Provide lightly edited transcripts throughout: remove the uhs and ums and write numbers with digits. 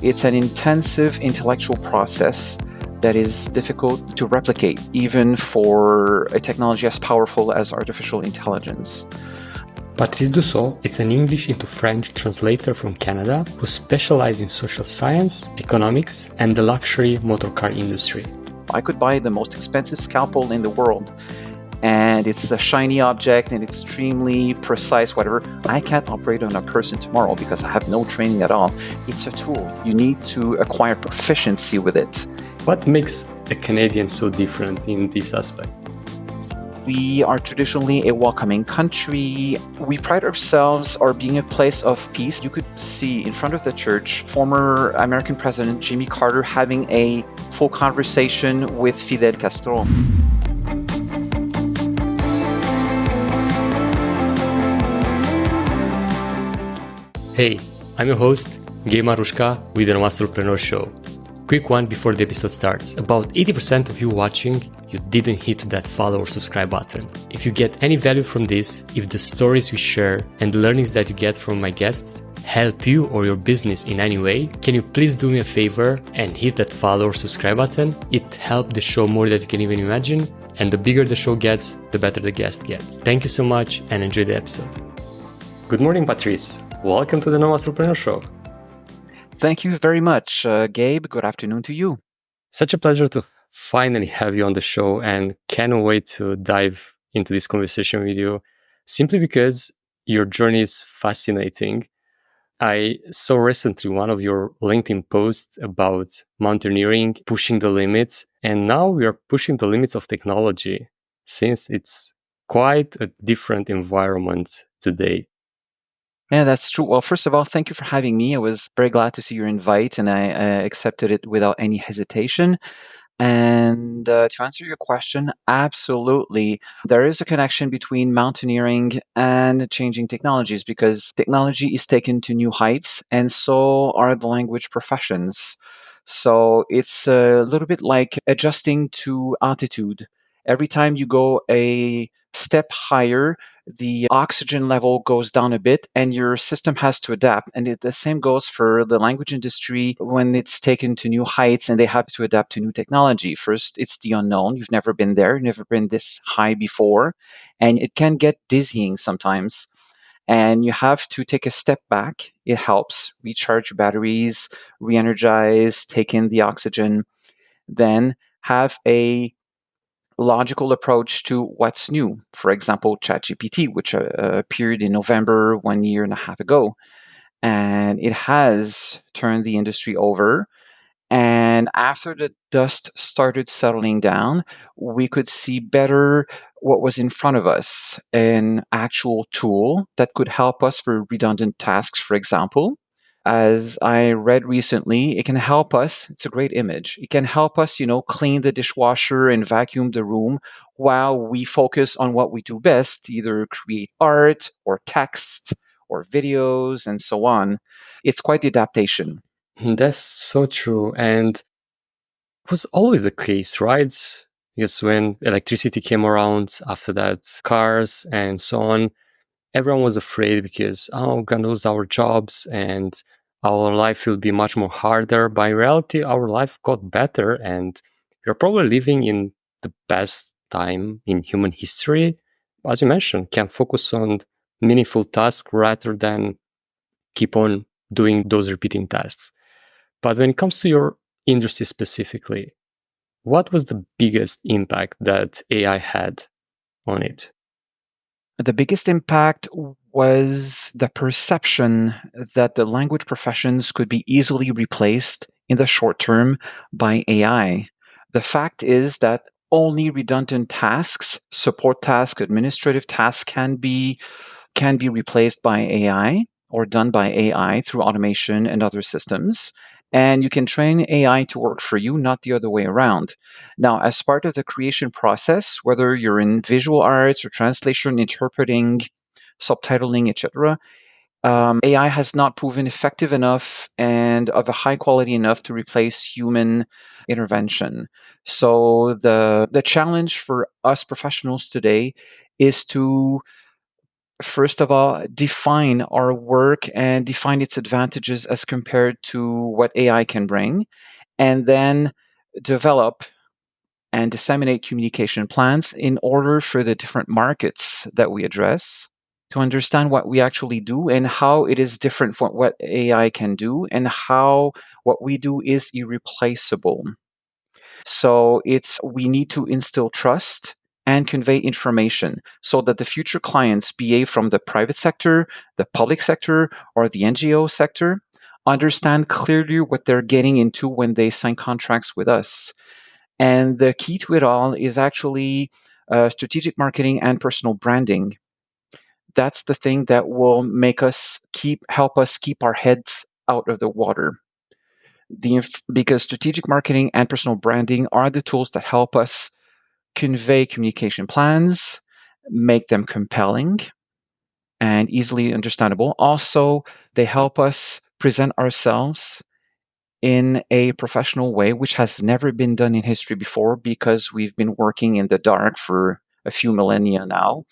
It's an intensive intellectual process that is difficult to replicate, even for a technology as powerful as artificial intelligence. Patrice Dussault is an English into French translator from Canada who specializes in social science, economics, and the luxury motorcar industry. I could buy the most expensive scalpel in the world, and it's a shiny object and extremely precise, whatever. I can't operate on a person tomorrow because I have no training at all. It's a tool. You need to acquire proficiency with it. What makes a Canadian so different in this aspect? We are traditionally a welcoming country. We pride ourselves on being a place of peace. You could see in front of the church former American President Jimmy Carter having a full conversation with Fidel Castro. Hey, I'm your host, Gabe Marusca with the Entrepreneur Show. Quick one before the episode starts. About 80% of you watching, you didn't hit that follow or subscribe button. If you get any value from this, if the stories we share and the learnings that you get from my guests help you or your business in any way, can you please do me a favor and hit that follow or subscribe button? It helps the show more than you can even imagine. And the bigger the show gets, the better the guest gets. Thank you so much and enjoy the episode. Good morning, Patrice. Welcome to the Entrepreneur Show. Thank you very much, Gabe. Good afternoon to you. Such a pleasure to finally have you on the show and can't wait to dive into this conversation with you simply because your journey is fascinating. I saw recently one of your LinkedIn posts about mountaineering, pushing the limits, and now we are pushing the limits of technology since it's quite a different environment today. Yeah, that's true. Well, first of all, thank you for having me. I was very glad to see your invite, and I accepted it without any hesitation. And to answer your question, absolutely. There is a connection between mountaineering and changing technologies because technology is taken to new heights, and so are the language professions. So it's a little bit like adjusting to altitude. Every time you go a step higher, the oxygen level goes down a bit and your system has to adapt. And the same goes for the language industry when it's taken to new heights and they have to adapt to new technology. First, it's the unknown. You've never been there, never been this high before, and it can get dizzying sometimes. And you have to take a step back. It helps recharge batteries, re-energize, take in the oxygen, then have a logical approach to what's new. For example, ChatGPT, which appeared in November 1 year and a half ago. And it has turned the industry over. And after the dust started settling down, we could see better what was in front of us, an actual tool that could help us for redundant tasks, for example. As I read recently, it can help us. It's a great image. It can help us, clean the dishwasher and vacuum the room while we focus on what we do best, either create art or text or videos and so on. It's quite the adaptation. That's so true. And it was always the case, right? Because when electricity came around, after that, cars and so on, everyone was afraid because, we're going to lose our jobs and our life will be much more harder. But in reality, our life got better and we're probably living in the best time in human history. As you mentioned, can focus on meaningful tasks rather than keep on doing those repeating tasks. But when it comes to your industry specifically, what was the biggest impact that AI had on it? The biggest impact was the perception that the language professions could be easily replaced in the short term by AI. The fact is that only redundant tasks, support tasks, administrative tasks can be replaced by AI or done by AI through automation and other systems. And you can train AI to work for you, not the other way around. Now, as part of the creation process, whether you're in visual arts or translation, interpreting, subtitling, etc., AI has not proven effective enough and of a high quality enough to replace human intervention. So the challenge for us professionals today is to first of all, define our work and define its advantages as compared to what AI can bring, and then develop and disseminate communication plans in order for the different markets that we address to understand what we actually do and how it is different from what AI can do and how what we do is irreplaceable. So it's we need to instill trust and convey information so that the future clients, be it from the private sector, the public sector, or the NGO sector, understand clearly what they're getting into when they sign contracts with us. And the key to it all is actually strategic marketing and personal branding. That's the thing that will make us help us keep our heads out of the water. Because strategic marketing and personal branding are the tools that help us convey communication plans, make them compelling and easily understandable. Also, they help us present ourselves in a professional way, which has never been done in history before because we've been working in the dark for a few millennia now.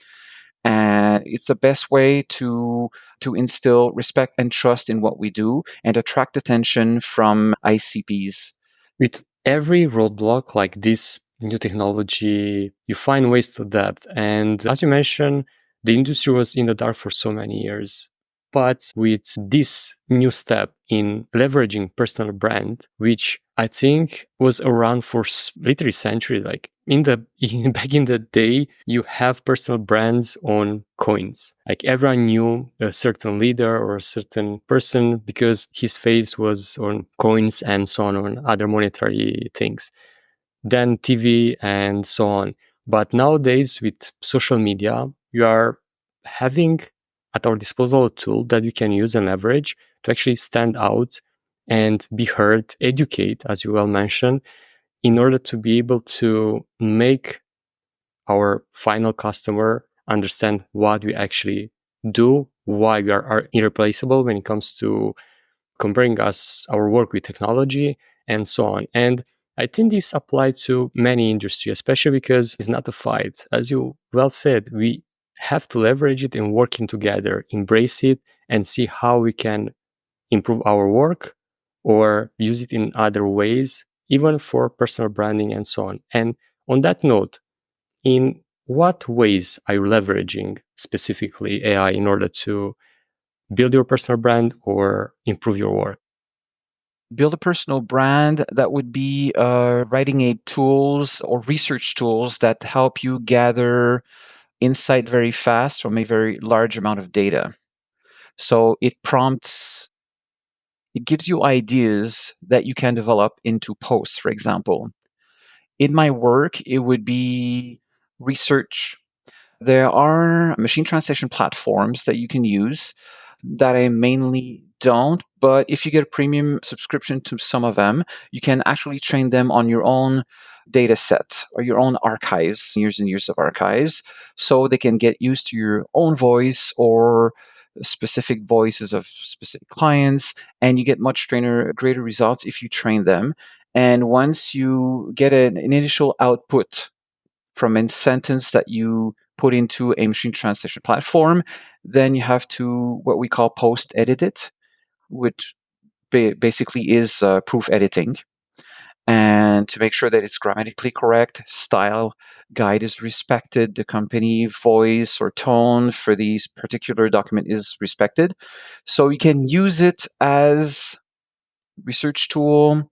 And it's the best way to instill respect and trust in what we do and attract attention from ICPs. With every roadblock like this new technology, you find ways to adapt. And as you mentioned, the industry was in the dark for so many years. But with this new step in leveraging personal brand, which I think was around for literally centuries, like back in the day, you have personal brands on coins. Like everyone knew a certain leader or a certain person because his face was on coins and so on other monetary things. Then TV and so on. But nowadays with social media, you are having at our disposal a tool that we can use and leverage to actually stand out and be heard, educate, as you well mentioned, in order to be able to make our final customer understand what we actually do, why we are irreplaceable when it comes to comparing our work with technology and so on. And I think this applies to many industries, especially because it's not a fight. As you well said, we have to leverage it and working together, embrace it and see how we can improve our work or use it in other ways, even for personal branding and so on. And on that note, in what ways are you leveraging specifically AI in order to build your personal brand or improve your work? Build a personal brand, that would be writing a tools or research tools that help you gather insight very fast from a very large amount of data. So it gives you ideas that you can develop into posts, for example. In my work, it would be research. There are machine translation platforms that you can use that I mainly don't, but if you get a premium subscription to some of them, you can actually train them on your own data set or your own archives, years and years of archives, so they can get used to your own voice or specific voices of specific clients, and you get much greater results if you train them. And once you get an initial output from a sentence that you put into a machine translation platform, then you have to what we call post edit it, which basically is proof editing, and to make sure that it's grammatically correct, style guide is respected, the company voice or tone for these particular document is respected. So you can use it as research tool,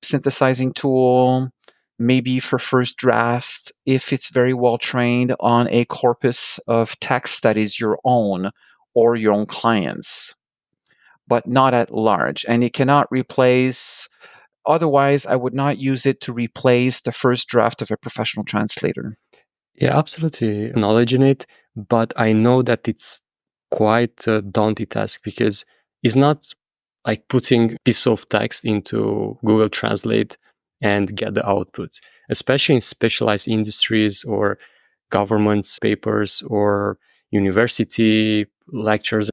synthesizing tool, maybe for first drafts if it's very well trained on a corpus of text that is your own or your own clients, but not at large. And it cannot replace, otherwise, I would not use it to replace the first draft of a professional translator. Yeah, absolutely acknowledging it, but I know that it's quite a daunting task because it's not like putting piece of text into Google Translate and get the output, especially in specialized industries or governments papers or university lectures.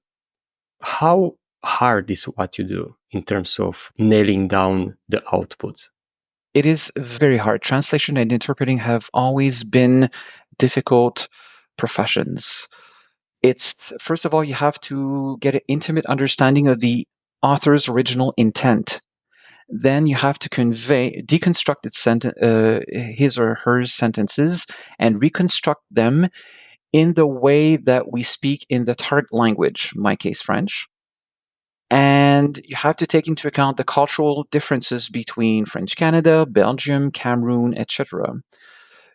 How hard is what you do in terms of nailing down the output? It is very hard. Translation and interpreting have always been difficult professions. It's, first of all, you have to get an intimate understanding of the author's original intent. Then you have to deconstruct his or her sentences and reconstruct them in the way that we speak in the target language, in my case, French. And you have to take into account the cultural differences between French Canada, Belgium, Cameroon, etc.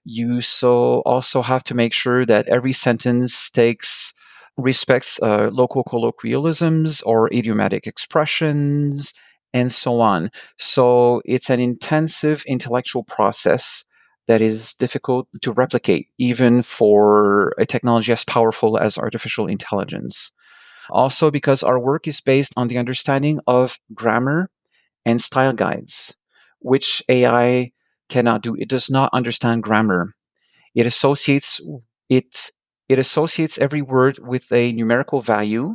You also have to make sure that every sentence respects local colloquialisms or idiomatic expressions and so on. So it's an intensive intellectual process that is difficult to replicate, even for a technology as powerful as artificial intelligence. Also, because our work is based on the understanding of grammar and style guides, which AI cannot do. It does not understand grammar. It associates it it associates every word with a numerical value,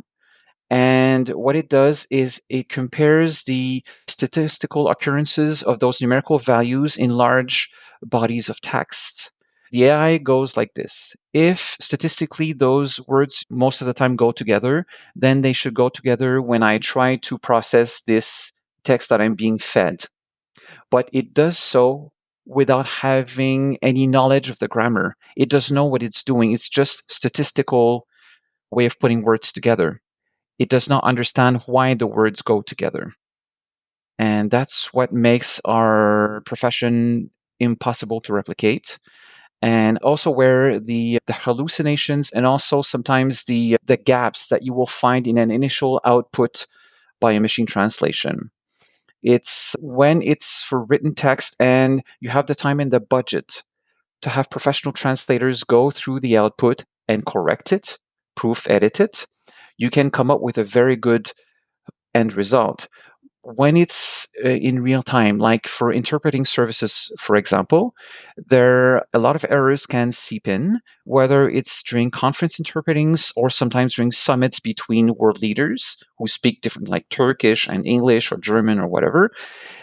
and what it does is it compares the statistical occurrences of those numerical values in large bodies of text. The AI goes like this: if statistically those words most of the time go together, then they should go together when I try to process this text that I'm being fed. But it does so without having any knowledge of the grammar. It doesn't know what it's doing. It's just statistical way of putting words together. It does not understand why the words go together. And that's what makes our profession impossible to replicate. And also where the hallucinations and also sometimes the gaps that you will find in an initial output by a machine translation. It's when it's for written text and you have the time and the budget to have professional translators go through the output and correct it, proof edit it, you can come up with a very good end result. When it's in real time, like for interpreting services, for example, a lot of errors can seep in, whether it's during conference interpretings or sometimes during summits between world leaders who speak different, like Turkish and English or German or whatever.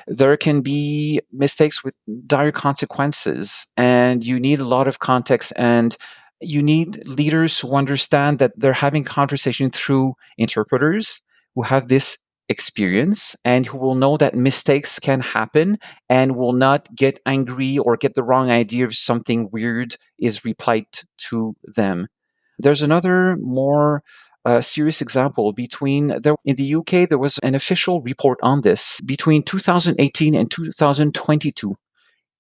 There can be mistakes with dire consequences, and you need a lot of context, and you need leaders who understand that they're having conversation through interpreters who have this experience and who will know that mistakes can happen and will not get angry or get the wrong idea if something weird is replied to them. There's another more serious example. In the UK, there was an official report on this. Between 2018 and 2022,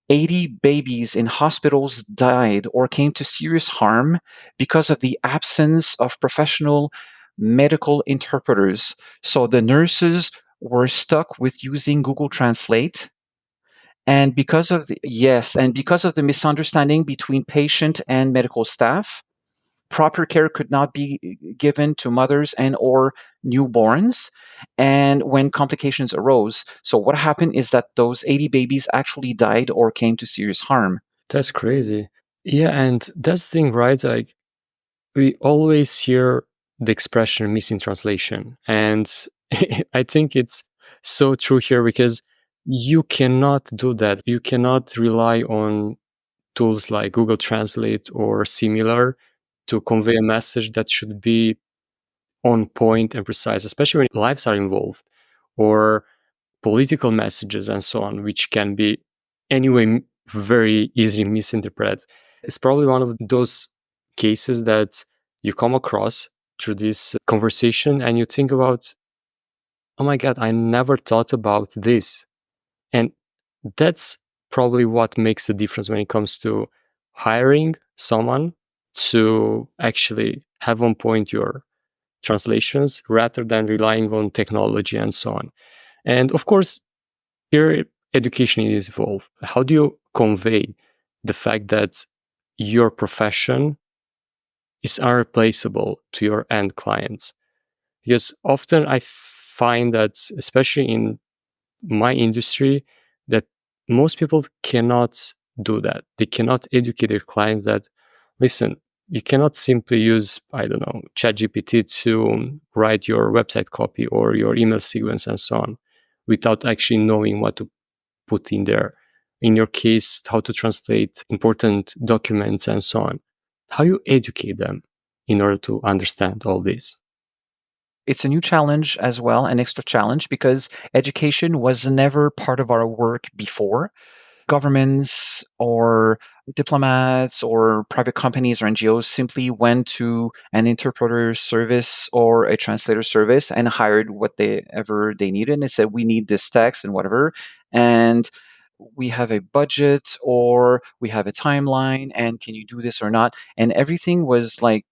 80 babies in hospitals died or came to serious harm because of the absence of professional medical interpreters. So the nurses were stuck with using Google Translate. And because of the misunderstanding between patient and medical staff, proper care could not be given to mothers and or newborns, and when complications arose, so what happened is that those 80 babies actually died or came to serious harm. That's crazy. Yeah, and that's the thing, right? Like we always hear the expression missing translation. And I think it's so true here because you cannot do that. You cannot rely on tools like Google Translate or similar to convey a message that should be on point and precise, especially when lives are involved or political messages and so on, which can be anyway very easily misinterpreted. It's probably one of those cases that you come across through this conversation and you think about, oh my God, I never thought about this. And that's probably what makes the difference when it comes to hiring someone to actually have on point your translations rather than relying on technology and so on. And of course, here education is involved. How do you convey the fact that your profession is unreplaceable to your end clients? Because often I find that, especially in my industry, that most people cannot do that. They cannot educate their clients that, listen, you cannot simply use, I don't know, ChatGPT to write your website copy or your email sequence and so on without actually knowing what to put in there. In your case, how to translate important documents and so on. How you educate them? in order to understand all this? It's a new challenge as well, an extra challenge, because education was never part of our work before. Governments or diplomats or private companies or NGOs simply went to an interpreter service or a translator service and hired whatever they needed. And they said, we need this text and whatever. And we have a budget or we have a timeline. And can you do this or not? And everything was like,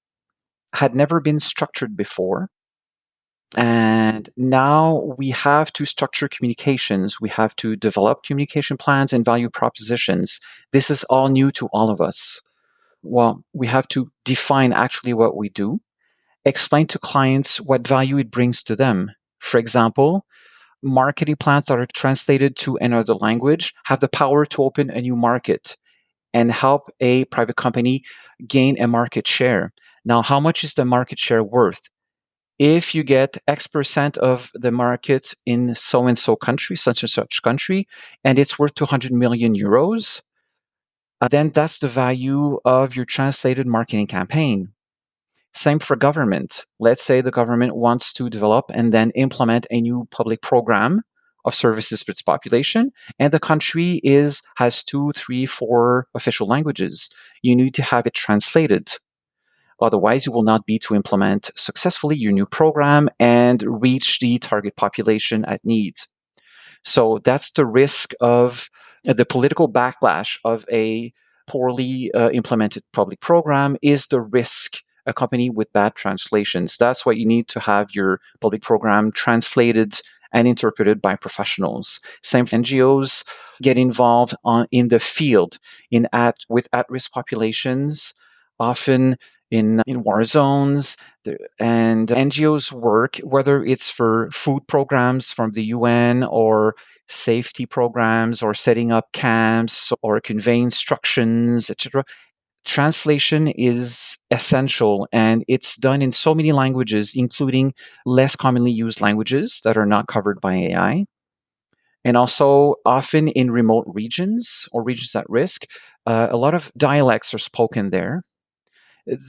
had never been structured before. And now we have to structure communications. We have to develop communication plans and value propositions. This is all new to all of us. Well, we have to define actually what we do, explain to clients what value it brings to them. For example, marketing plans that are translated to another language have the power to open a new market and help a private company gain a market share. Now, how much is the market share worth? If you get X% of the market in so and so country, such and such country, and it's worth 200 million euros, then that's the value of your translated marketing campaign. Same for government. Let's say the government wants to develop and then implement a new public program of services for its population, and the country has two, three, four official languages. You need to have it translated. Otherwise, you will not be to implement successfully your new program and reach the target population at need. So that's the risk of the political backlash of a poorly implemented public program is the risk accompanied with bad translations. That's why you need to have your public program translated and interpreted by professionals. Same for NGOs get involved in the field with at-risk populations, often in war zones. And NGOs work, whether it's for food programs from the UN or safety programs or setting up camps or conveying instructions, etc. Translation is essential, and it's done in so many languages, including less commonly used languages that are not covered by AI. And also, often in remote regions or regions at risk, a lot of dialects are spoken there.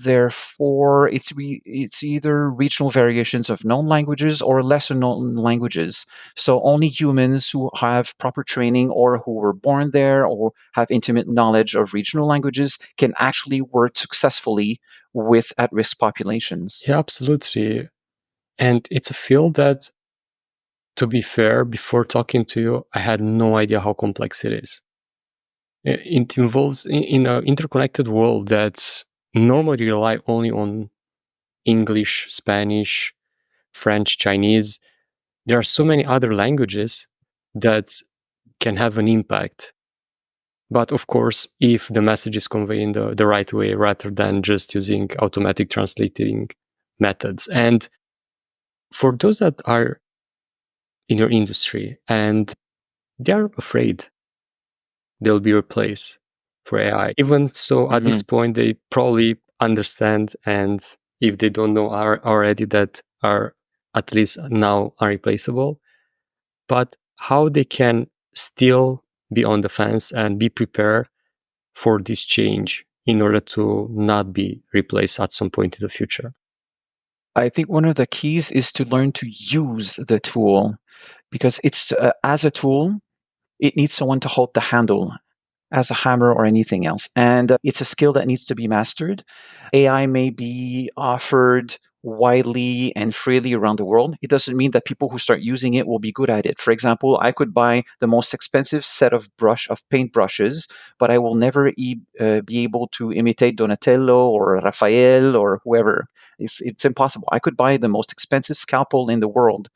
Therefore, it's either regional variations of known languages or lesser known languages. So only humans who have proper training or who were born there or have intimate knowledge of regional languages can actually work successfully with at-risk populations. Yeah, absolutely. And it's a field that, to be fair, before talking to you, I had no idea how complex it is. It involves in an interconnected world that normally rely only on English, Spanish, French, Chinese. There are so many other languages that can have an impact. But of course, if the message is conveyed in the right way rather than just using automatic translating methods. And for those that are in your industry and they're afraid they'll be replaced for AI. Even so, at this point, they probably understand, and if they don't know already, that are at least now unreplaceable. But how they can still be on the fence and be prepared for this change in order to not be replaced at some point in the future. I think one of the keys is to learn to use the tool, because it's as a tool, it needs someone to hold the handle as a hammer or anything else. And it's a skill that needs to be mastered. AI may be offered widely and freely around the world. It doesn't mean that people who start using it will be good at it. For example, I could buy the most expensive set of paint brushes, but I will never be able to imitate Donatello or Raphael or whoever. It's impossible. I could buy the most expensive scalpel in the world,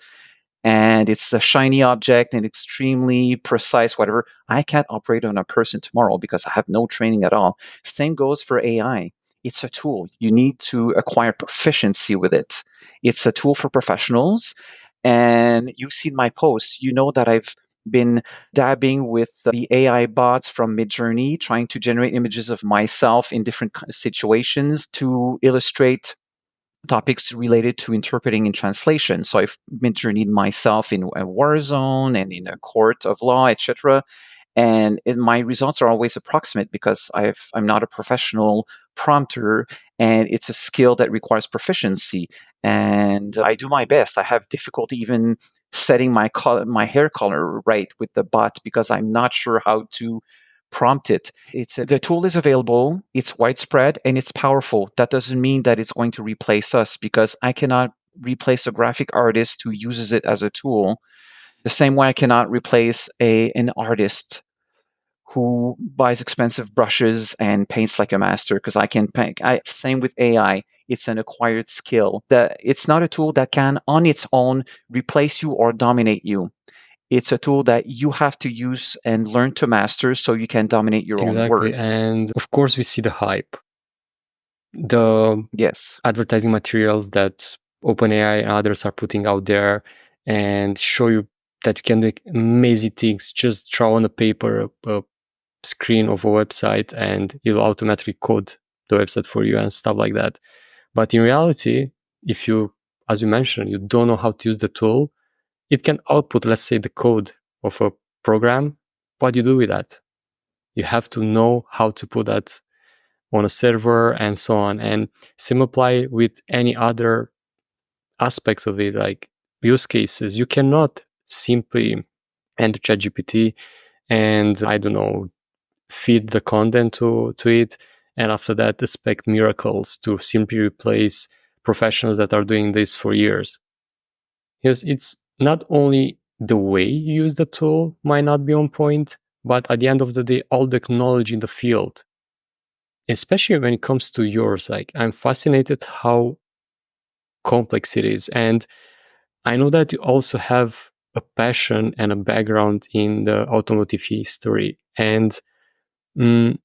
and it's a shiny object and extremely precise, whatever. I can't operate on a person tomorrow because I have no training at all. Same goes for AI. It's a tool. You need to acquire proficiency with it. It's a tool for professionals. And you've seen my posts. You know that I've been dabbing with the AI bots from Midjourney, trying to generate images of myself in different situations to illustrate topics related to interpreting and translation. So I've journeyed myself in a war zone and in a court of law, etc. And my results are always approximate because I'm not a professional prompter, and it's a skill that requires proficiency. And I do my best. I have difficulty even setting my hair color right with the bot because I'm not sure how to prompt it. The tool is available, it's widespread, and it's powerful. That doesn't mean that it's going to replace us, because I cannot replace a graphic artist who uses it as a tool the same way I cannot replace an artist who buys expensive brushes and paints like a master, because I can paint. Same with AI. It's an acquired skill. It's not a tool that can on its own replace you or dominate you. It's a tool that you have to use and learn to master so you can dominate your own Exactly. work. And of course, we see the hype, the Yes. advertising materials that OpenAI and others are putting out there and show you that you can make amazing things. Just draw on a paper, a screen of a website, and it'll automatically code the website for you and stuff like that. But in reality, if you, as you mentioned, you don't know how to use the tool, it can output, let's say, the code of a program. What do you do with that? You have to know how to put that on a server and so on. And same apply with any other aspects of it, like use cases. You cannot simply enter ChatGPT and, I don't know, feed the content to it, and after that expect miracles to simply replace professionals that are doing this for years. Yes, it's not only the way you use the tool might not be on point, but at the end of the day, all the technology in the field, especially when it comes to yours, like I'm fascinated how complex it is. And I know that you also have a passion and a background in the automotive history. And mm,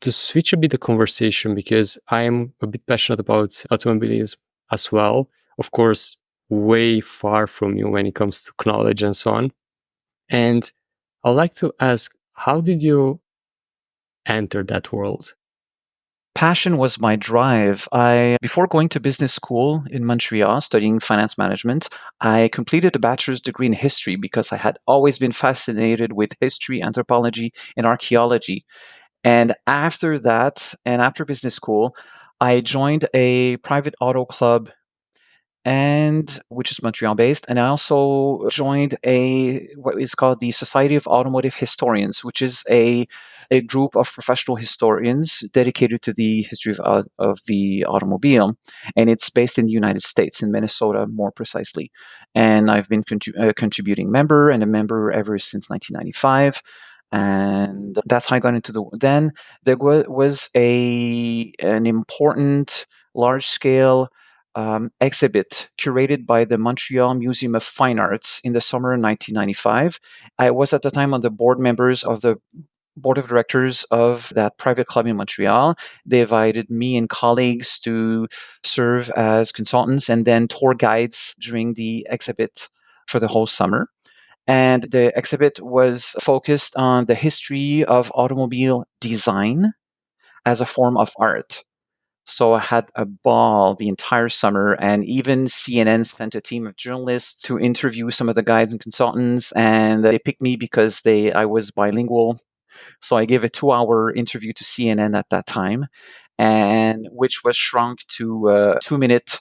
to switch a bit the conversation, because I'm a bit passionate about automobiles as well, of course, way far from you when it comes to knowledge and so on. And I'd like to ask, how did you enter that world? Passion was my drive. Before going to business school in Montreal, studying finance management, I completed a bachelor's degree in history because I had always been fascinated with history, anthropology, and archaeology. And after that, and after business school, I joined a private auto club, and which is Montreal based. And I also joined what is called the Society of Automotive Historians, which is a group of professional historians dedicated to the history of the automobile. And it's based in the United States, in Minnesota, more precisely. And I've been a contributing member and a member ever since 1995. And that's how I got into then there was an important large scale exhibit curated by the Montreal Museum of Fine Arts in the summer of 1995. I was at the time on the board members of the board of directors of that private club in Montreal. They invited me and colleagues to serve as consultants and then tour guides during the exhibit for the whole summer. And the exhibit was focused on the history of automobile design as a form of art. So I had a ball the entire summer, and even CNN sent a team of journalists to interview some of the guides and consultants, and they picked me because I was bilingual. So I gave a 2-hour interview to CNN at that time, and which was shrunk to a 2-minute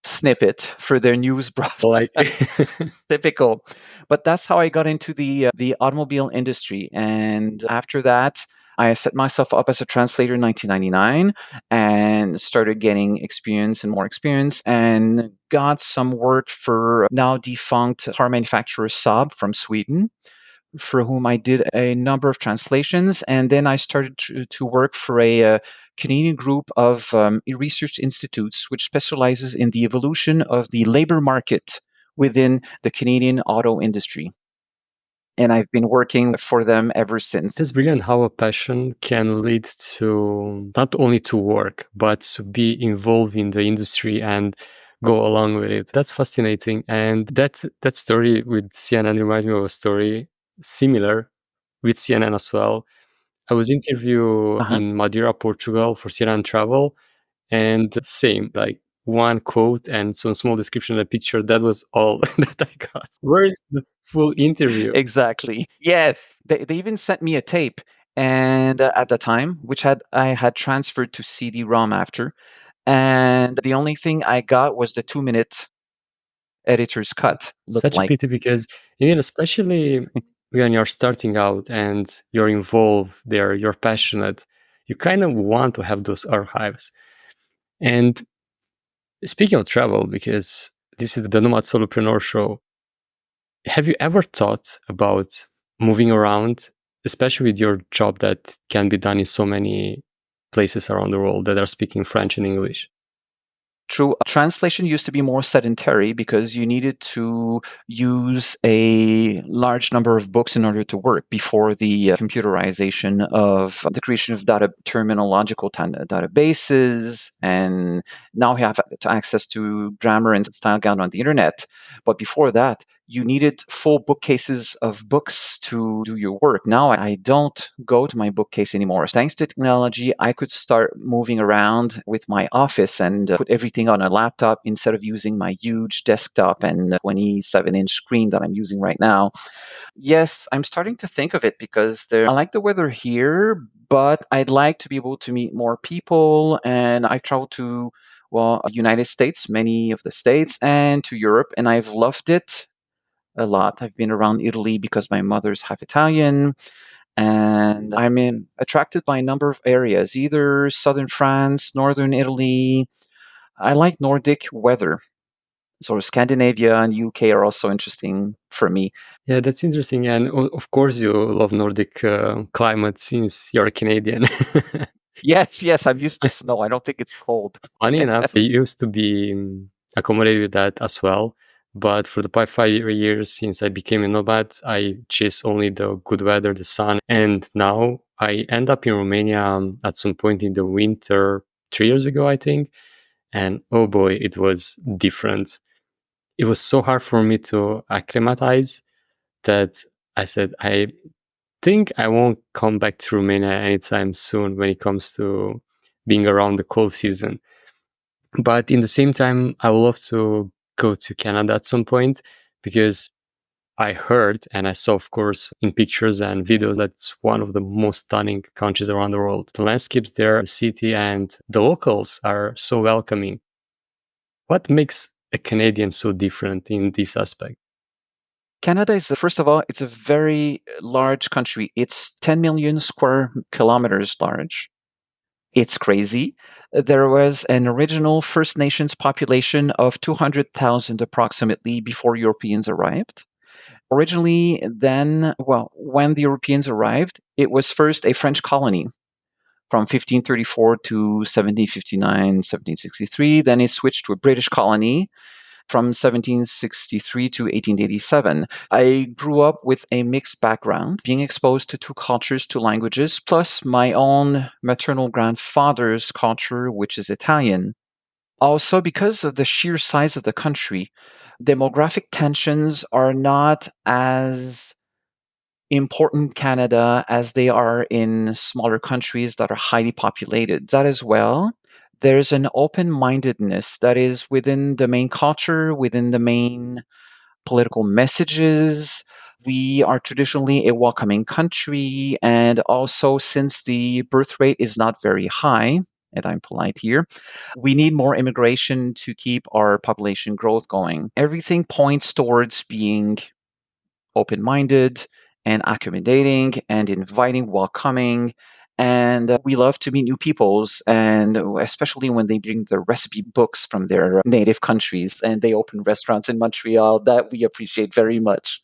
snippet for their news Like, broadcast. Typical. But that's how I got into the automobile industry. And after that, I set myself up as a translator in 1999 and started getting experience and more experience, and got some work for now defunct car manufacturer Saab from Sweden, for whom I did a number of translations. And then I started to work for a Canadian group of research institutes which specializes in the evolution of the labor market within the Canadian auto industry. And I've been working for them ever since. it's brilliant how a passion can lead to not only to work, but to be involved in the industry and go along with it. That's fascinating. And that story with CNN reminds me of a story similar with CNN as well. I was interviewed Uh-huh. in Madeira, Portugal for CNN Travel, and same, like one quote and some small description of the picture. That was all that I got. Where is the full interview? Exactly. Yes. They even sent me a tape. and at the time, which I had transferred to CD-ROM after, and the only thing I got was the 2-minute editor's cut. Looked Such a like pity because, especially when you're starting out and you're involved there, you're passionate, you kind of want to have those archives. And speaking of travel, because this is the Nomad Solopreneur show, have you ever thought about moving around, especially with your job that can be done in so many places around the world that are speaking French and English? true. Translation used to be more sedentary because you needed to use a large number of books in order to work before the computerization of the creation of terminological databases. And now you have access to grammar and style guide on the internet. But before that, you needed full bookcases of books to do your work. Now I don't go to my bookcase anymore. Thanks to technology, I could start moving around with my office and put everything on a laptop instead of using my huge desktop and 27-inch screen that I'm using right now. Yes, I'm starting to think of it because I like the weather here, but I'd like to be able to meet more people. And I've traveled to, well, United States, many of the states, and to Europe, and I've loved it a lot. I've been around Italy because my mother's half Italian, and attracted by a number of areas, either southern France, northern Italy. I like Nordic weather. So Scandinavia and UK are also interesting for me. Yeah, that's interesting. And of course, you love Nordic climate since you're a Canadian. Yes, yes, I'm used to snow. I don't think it's cold. Funny enough, I used to be accommodated with that as well. But for the past 5 years since I became a nomad, I chase only the good weather, the sun. And now I end up in Romania at some point in the winter, 3 years ago, I think. And oh boy, it was different. It was so hard for me to acclimatize that I said, I think I won't come back to Romania anytime soon when it comes to being around the cold season. But in the same time, I would love to go to Canada at some point because I heard and I saw, of course, in pictures and videos that it's one of the most stunning countries around the world. The landscapes there, the city, and the locals are so welcoming. What makes a Canadian so different in this aspect? Canada is, first of all, it's a very large country. It's 10 million square kilometers large. It's crazy. There was an original First Nations population of 200,000 approximately before Europeans arrived. Originally, then, well, when the Europeans arrived, it was first a French colony from 1534 to 1759, 1763. Then it switched to a British colony from 1763 to 1887. I grew up with a mixed background, being exposed to two cultures, two languages, plus my own maternal grandfather's culture, which is Italian. Also, because of the sheer size of the country, demographic tensions are not as important in Canada as they are in smaller countries that are highly populated. That as well, there's an open mindedness that is within the main culture, within the main political messages. We are traditionally a welcoming country, and also since the birth rate is not very high, and I'm polite here, we need more immigration to keep our population growth going. Everything points towards being open minded and accommodating and inviting, welcoming. And we love to meet new peoples, and especially when they bring the recipe books from their native countries and they open restaurants in Montreal, that we appreciate very much.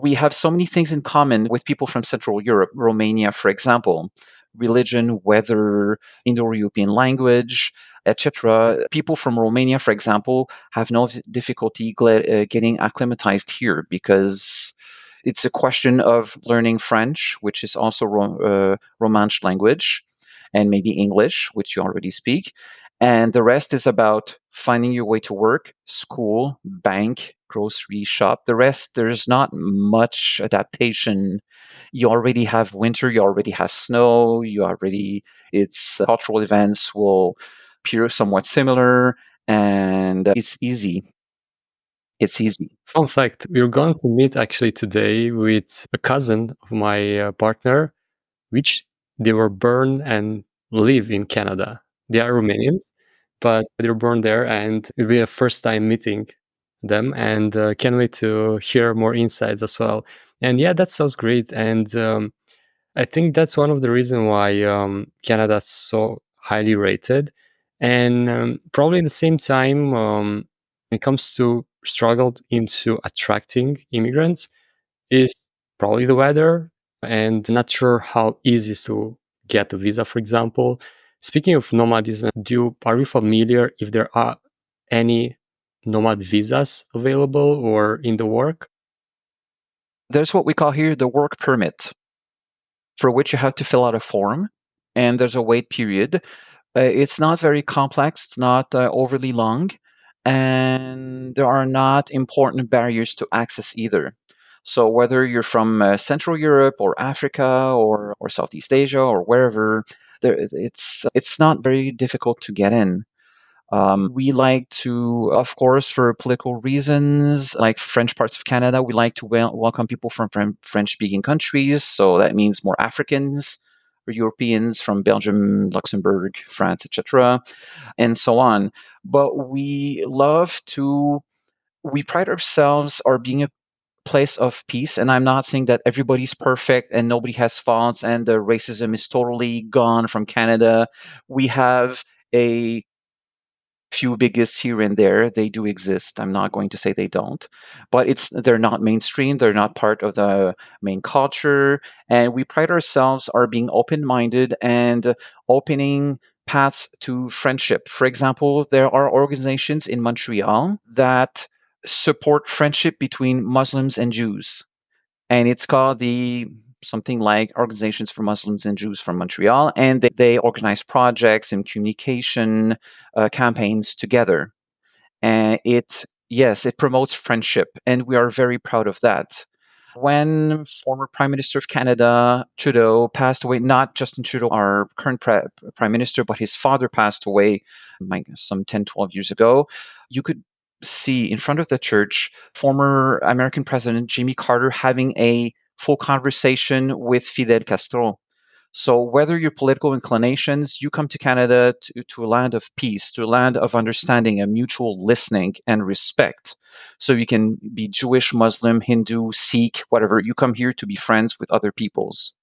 We have so many things in common with people from Central Europe, Romania, for example, religion, weather, Indo-European language, etc. People from Romania, for example, have no difficulty getting acclimatized here because it's a question of learning French, which is also Romansh language, and maybe English, which you already speak. And the rest is about finding your way to work, school, bank, grocery shop. The rest, there's not much adaptation. You already have winter, you already have snow, it's cultural events will appear somewhat similar, and it's easy. It's easy. Fun fact, we're going to meet actually today with a cousin of my partner. which they were born and live in Canada. They are Romanians, but they were born there, and it'll be a first time meeting them, and can't wait to hear more insights as well. And yeah, that sounds great. And I think that's one of the reasons why Canada's so highly rated. And probably at the same time, when it comes to struggled into attracting immigrants, is probably the weather, and not sure how easy it is to get a visa, for example. Speaking of nomadism, are you familiar if there are any nomad visas available or in the work? There's what we call here the work permit, for which you have to fill out a form, and there's a wait period. It's not very complex, it's not overly long, and there are not important barriers to access either. So whether you're from Central Europe or Africa or Southeast Asia or wherever, it's not very difficult to get in. We like to, of course, for political reasons, like French parts of Canada, we like to welcome people from French-speaking countries. So that means more Africans or Europeans from Belgium, Luxembourg, France, etc., and so on. But we pride ourselves on being a place of peace. And I'm not saying that everybody's perfect and nobody has faults and the racism is totally gone from Canada. We have a few biggest here and there. They do exist. I'm not going to say they don't, but they're not mainstream. They're not part of the main culture, and we pride ourselves are being open-minded and opening paths to friendship. For example, there are organizations in Montreal that support friendship between Muslims and Jews, and it's called the something like Organizations for Muslims and Jews from Montreal, and they organize projects and communication campaigns together. And it promotes friendship, and we are very proud of that. When former Prime Minister of Canada, Trudeau, passed away, not Justin Trudeau, our current Prime Minister, but his father passed away some 10, 12 years ago, you could see in front of the church former American President Jimmy Carter having a full conversation with Fidel Castro. So whether your political inclinations, you come to Canada to a land of peace, to a land of understanding and mutual listening and respect. So you can be Jewish, Muslim, Hindu, Sikh, whatever. You come here to be friends with other peoples.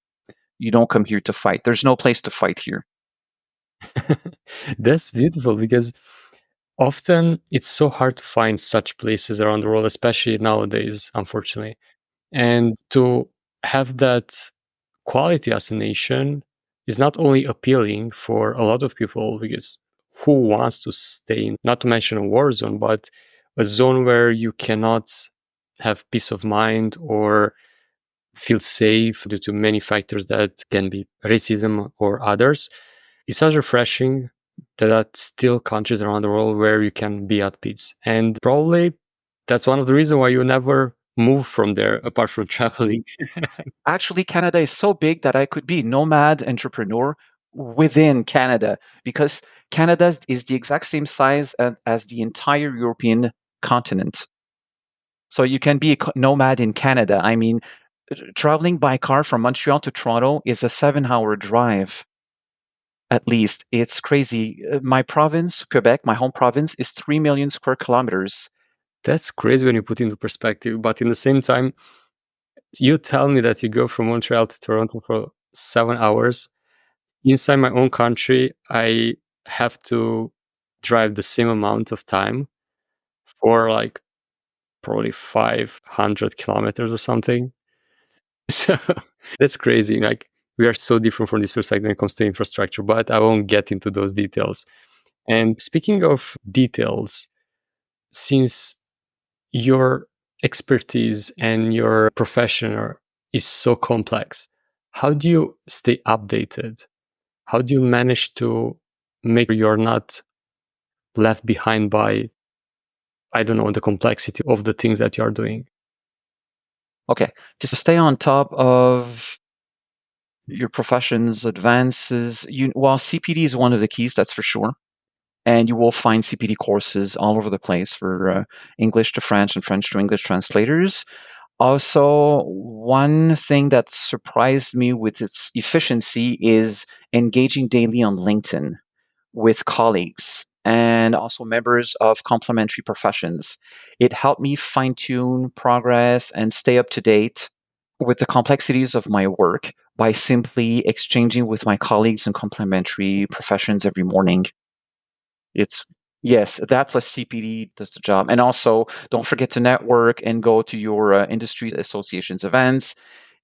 You don't come here to fight. There's no place to fight here. That's beautiful because often it's so hard to find such places around the world, especially nowadays, unfortunately. And to have that quality as a nation is not only appealing for a lot of people, because who wants to stay in, not to mention a war zone, but a zone where you cannot have peace of mind or feel safe due to many factors that can be racism or others. It's such refreshing that there are still countries around the world where you can be at peace. And probably that's one of the reasons why you never move from there apart from traveling. Actually, Canada is so big that I could be nomad entrepreneur within Canada, because Canada is the exact same size as the entire European continent. So you can be a nomad in Canada. I mean, traveling by car from Montreal to Toronto is a 7-hour drive at least. It's crazy. My province, Quebec, my home province, is 3 million square kilometers. That's crazy when you put into perspective. But in the same time, you tell me that you go from Montreal to Toronto for 7 hours. Inside my own country, I have to drive the same amount of time for like probably 500 kilometers or something. So that's crazy. Like, we are so different from this perspective when it comes to infrastructure, but I won't get into those details. And speaking of details, since your expertise and your is so complex, how do you stay updated? How do you manage to make sure you're not left behind by, I don't know, the complexity of the things that you're doing? Okay, to stay on top of your profession's advances, while CPD is one of the keys, that's for sure. And you will find CPD courses all over the place for English to French and French to English translators. Also, one thing that surprised me with its efficiency is engaging daily on LinkedIn with colleagues and also members of complementary professions. It helped me fine tune progress and stay up to date with the complexities of my work by simply exchanging with my colleagues in complementary professions every morning. It's yes, that plus CPD does the job. And also, don't forget to network and go to your industry associations events,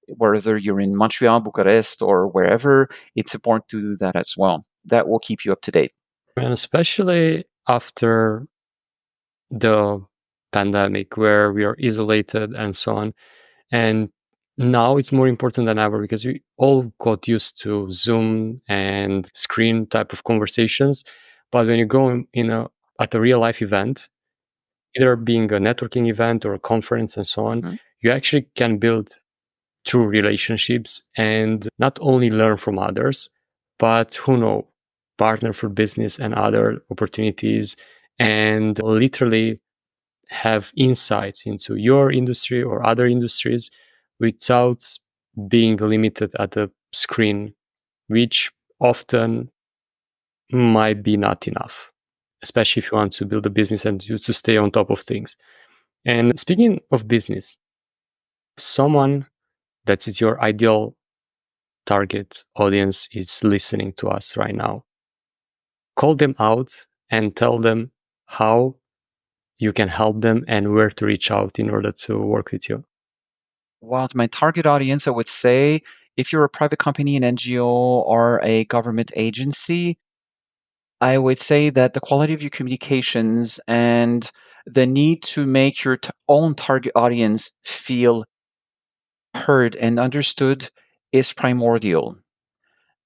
whether you're in Montreal, Bucharest, or wherever. It's important to do that as well. That will keep you up to date. And especially after the pandemic, where we are isolated and so on. And now it's more important than ever because we all got used to Zoom and screen type of conversations. But when you go at a real life event, either being a networking event or a conference and so on, Mhm. you actually can build true relationships and not only learn from others, but who know, partner for business and other opportunities, and literally have insights into your industry or other industries without being limited at a screen, which often might be not enough, especially if you want to build a business and you to stay on top of things. And speaking of business, someone that is your ideal target audience is listening to us right now. Call them out and tell them how you can help them and where to reach out in order to work with you. Well, to my target audience, I would say if you're a private company, an NGO, or a government agency, I would say that the quality of your communications and the need to make your own target audience feel heard and understood is primordial.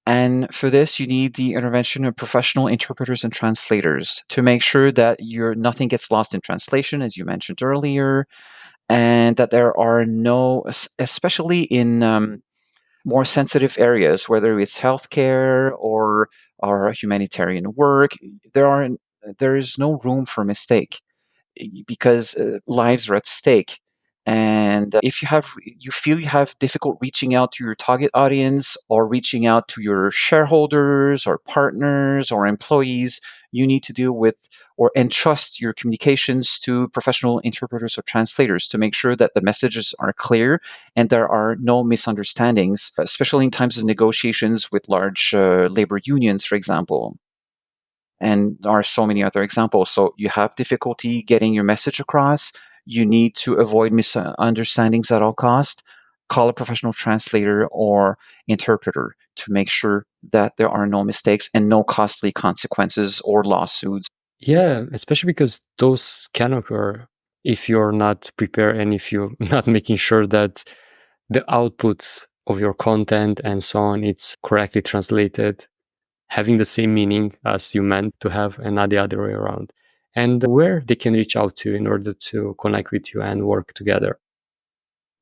And for this, you need the intervention of professional interpreters and translators to make sure that nothing gets lost in translation, as you mentioned earlier, and that there are no, especially in more sensitive areas, whether it's healthcare or humanitarian work, there is no room for mistake because lives are at stake. And if you feel you have difficult reaching out to your target audience or reaching out to your shareholders or partners or employees, you need to deal with or entrust your communications to professional interpreters or translators to make sure that the messages are clear and there are no misunderstandings, especially in times of negotiations with large labor unions, for example. And there are so many other examples. So you have difficulty getting your message across. You need to avoid misunderstandings at all cost. Call a professional translator or interpreter to make sure that there are no mistakes and no costly consequences or lawsuits. Yeah, especially because those can occur if you're not prepared and if you're not making sure that the outputs of your content and so on it's correctly translated, having the same meaning as you meant to have, and not the other way around. And where they can reach out to in order to connect with you and work together.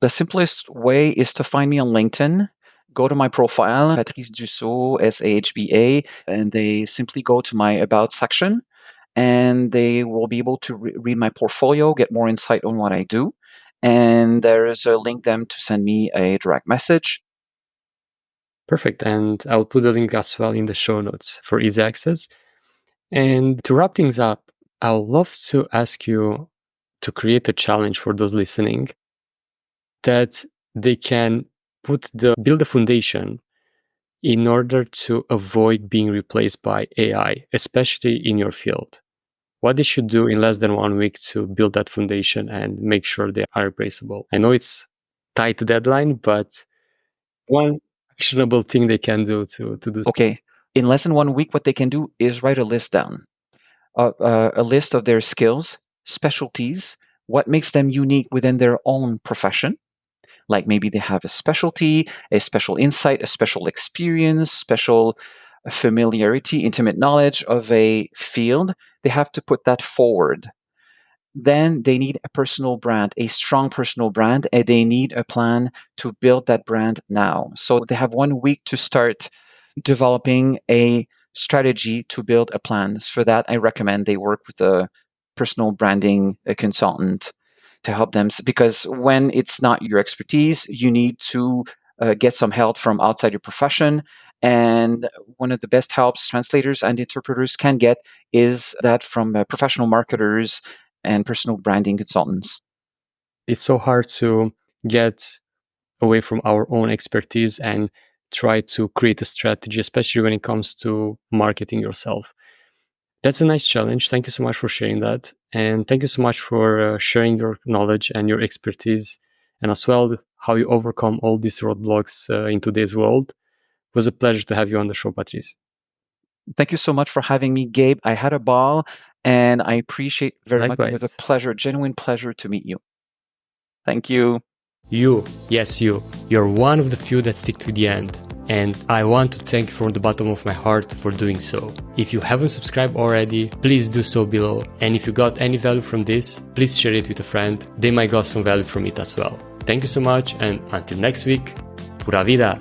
The simplest way is to find me on LinkedIn. Go to my profile, Patrice Dussault, SAHBA, and they simply go to my About section and they will be able to read my portfolio, get more insight on what I do. And there is a link them to send me a direct message. Perfect. And I'll put the link as well in the show notes for easy access. And to wrap things up, I'd love to ask you to create a challenge for those listening that they can build a foundation in order to avoid being replaced by AI, especially in your field. What they should do in less than 1 week to build that foundation and make sure they are replaceable. I know it's tight deadline, but one actionable thing they can do to do. Okay. In less than 1 week, what they can do is write a list down, a list of their skills, specialties, what makes them unique within their own profession. Like maybe they have a specialty, a special insight, a special experience, special familiarity, intimate knowledge of a field. They have to put that forward. Then they need a personal brand, a strong personal brand, and they need a plan to build that brand now. So they have 1 week to start developing a strategy to build a plan. For that, I recommend they work with a personal branding consultant. to help them. Because when it's not your expertise, you need to get some help from outside your profession. And one of the best helps translators and interpreters can get is that from professional marketers and personal branding consultants. It's so hard to get away from our own expertise and try to create a strategy, especially when it comes to marketing yourself. That's a nice challenge. Thank you so much for sharing that. And thank you so much for sharing your knowledge and your expertise, and as well how you overcome all these roadblocks in today's world. It was a pleasure to have you on the show, Patrice. Thank you so much for having me, Gabe. I had a ball, and I appreciate very much. It was a Likewise. pleasure, genuine pleasure to meet you. Thank you. You, yes, you're one of the few that stick to the end. And I want to thank you from the bottom of my heart for doing so. If you haven't subscribed already, please do so below. And if you got any value from this, please share it with a friend. They might got some value from it as well. Thank you so much, and until next week, pura vida!